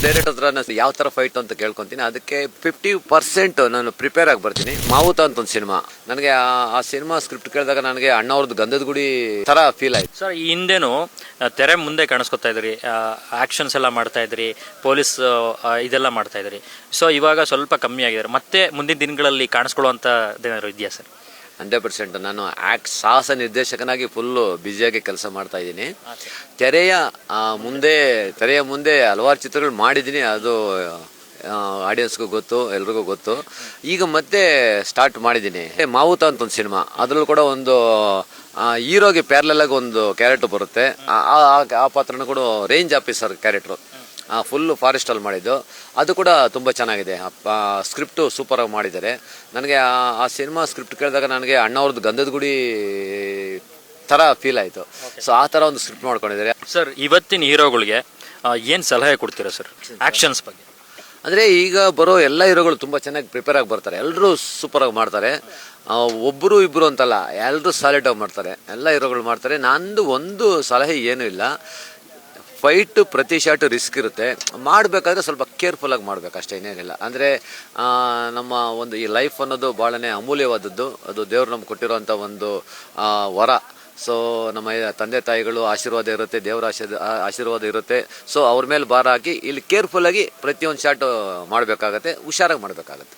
Direct ಹತ್ರ ಯಾವ ತರ ಫೈಟ್ ಅಂತ ಕೇಳ್ಕೊಂತೀನಿ. ಅದಕ್ಕೆ 50% ನಾನು ಪ್ರಿಪೇರ್ ಆಗಿ ಬರ್ತೀನಿ. ಮಾವುತ ಅಂತ ಒಂದು ಸಿನಿಮಾ, ನನಗೆ ಆ ಸಿನಿಮಾ ಸ್ಕ್ರಿಪ್ಟ್ ಕೇಳಿದಾಗ ನನಗೆ ಅಣ್ಣವ್ರದ್ದು ಗಂಧದ ಗುಡಿ ತರ ಫೀಲ್ ಆಯ್ತು. ಸರ್, ಈ ಹಿಂದೆನು ತೆರೆ ಮುಂದೆ ಕಾಣಿಸ್ಕೊತಾ ಇದ್ರಿ, ಆಕ್ಷನ್ಸ್ ಎಲ್ಲ ಮಾಡ್ತಾ ಇದ್ರಿ, ಪೊಲೀಸ್ ಇದೆಲ್ಲ ಮಾಡ್ತಾ ಇದ್ರಿ. ಸೊ ಇವಾಗ ಸ್ವಲ್ಪ ಕಮ್ಮಿ ಆಗಿದ್ದಾರೆ. ಮತ್ತೆ ಮುಂದಿನ ದಿನಗಳಲ್ಲಿ ಕಾಣಿಸ್ಕೊಳ್ಳುವಂಥದ್ದೇನಾದ್ರು ಇದೆಯಾ ಸರ್? 100%. ನಾನು ಸಾಹಸ ನಿರ್ದೇಶಕನಾಗಿ ಫುಲ್ಲು ಬ್ಯುಸಿಯಾಗಿ ಕೆಲಸ ಮಾಡ್ತಾ ಇದ್ದೀನಿ. ತೆರೆಯ ಮುಂದೆ ಹಲವಾರು ಚಿತ್ರಗಳು ಮಾಡಿದ್ದೀನಿ. ಅದು ಆಡಿಯನ್ಸ್ಗೂ ಗೊತ್ತು, ಎಲ್ರಿಗೂ ಗೊತ್ತು. ಈಗ ಮತ್ತೆ ಸ್ಟಾರ್ಟ್ ಮಾಡಿದ್ದೀನಿ. ಮಾವುತ ಅಂತ ಒಂದು ಸಿನಿಮಾ, ಅದರಲ್ಲೂ ಕೂಡ ಒಂದು ಹೀರೋಗೆ ಪ್ಯಾರಲಲ್ ಆಗಿ ಒಂದು ಕ್ಯಾರೆಕ್ಟರ್ ಬರುತ್ತೆ. ಆ ಪಾತ್ರನೂ ಕೂಡ ರೇಂಜ್ ಆಫೀಸರ್ ಕ್ಯಾರೆಕ್ಟ್ರು, ಫುಲ್ಲು ಫಾರೆಸ್ಟಲ್ಲಿ ಮಾಡಿದ್ದು. ಅದು ಕೂಡ ತುಂಬ ಚೆನ್ನಾಗಿದೆ. ಸ್ಕ್ರಿಪ್ಟು ಸೂಪರಾಗಿ ಮಾಡಿದ್ದಾರೆ. ನನಗೆ ಆ ಸಿನಿಮಾ ಸ್ಕ್ರಿಪ್ಟ್ ಕೇಳಿದಾಗ ನನಗೆ ಅಣ್ಣವ್ರದ್ದು ಗಂಧದ ಗುಡಿ ಥರ ಫೀಲ್ ಆಯಿತು. ಸೊ ಆ ಥರ ಒಂದು ಸ್ಕ್ರಿಪ್ಟ್ ಮಾಡ್ಕೊಂಡಿದ್ದಾರೆ. ಸರ್, ಇವತ್ತಿನ ಹೀರೋಗಳಿಗೆ ಏನು ಸಲಹೆ ಕೊಡ್ತೀರಾ ಸರ್ ಆ್ಯಕ್ಷನ್ಸ್ ಬಗ್ಗೆ? ಅಂದರೆ ಈಗ ಬರೋ ಎಲ್ಲ ಹೀರೋಗಳು ತುಂಬ ಚೆನ್ನಾಗಿ ಪ್ರಿಪೇರ್ ಆಗಿ ಬರ್ತಾರೆ. ಎಲ್ಲರೂ ಸೂಪರಾಗಿ ಮಾಡ್ತಾರೆ. ಒಬ್ಬರು ಇಬ್ಬರು ಅಂತಲ್ಲ, ಎಲ್ಲರೂ ಸಾಲಿಡಾಗಿ ಮಾಡ್ತಾರೆ. ಎಲ್ಲ ಹೀರೋಗಳು ಮಾಡ್ತಾರೆ. ನಂದು ಒಂದು ಸಲಹೆ ಏನೂ ಇಲ್ಲ. ಫೈಟು ಪ್ರತಿ ಶಾಟ್ ರಿಸ್ಕ್ ಇರುತ್ತೆ. ಮಾಡಬೇಕಾದ್ರೆ ಸ್ವಲ್ಪ ಕೇರ್ಫುಲ್ಲಾಗಿ ಮಾಡಬೇಕು, ಅಷ್ಟೇ, ಏನೇನಿಲ್ಲ. ಅಂದರೆ ನಮ್ಮ ಒಂದು ಈ ಲೈಫ್ ಅನ್ನೋದು ಭಾಳನೇ ಅಮೂಲ್ಯವಾದದ್ದು. ಅದು ದೇವ್ರು ನಮ್ಗೆ ಕೊಟ್ಟಿರೋಂಥ ಒಂದು ವರ. ಸೊ ನಮ್ಮ ತಂದೆ ತಾಯಿಗಳು ಆಶೀರ್ವಾದ ಇರುತ್ತೆ, ದೇವರ ಆಶೀರ್ವಾದ ಇರುತ್ತೆ. ಸೊ ಅವ್ರ ಮೇಲೆ ಭಾರ ಹಾಕಿ ಇಲ್ಲಿ ಕೇರ್ಫುಲ್ಲಾಗಿ ಪ್ರತಿಯೊಂದು ಶಾಟ್ ಮಾಡಬೇಕಾಗತ್ತೆ, ಹುಷಾರಾಗಿ ಮಾಡಬೇಕಾಗತ್ತೆ.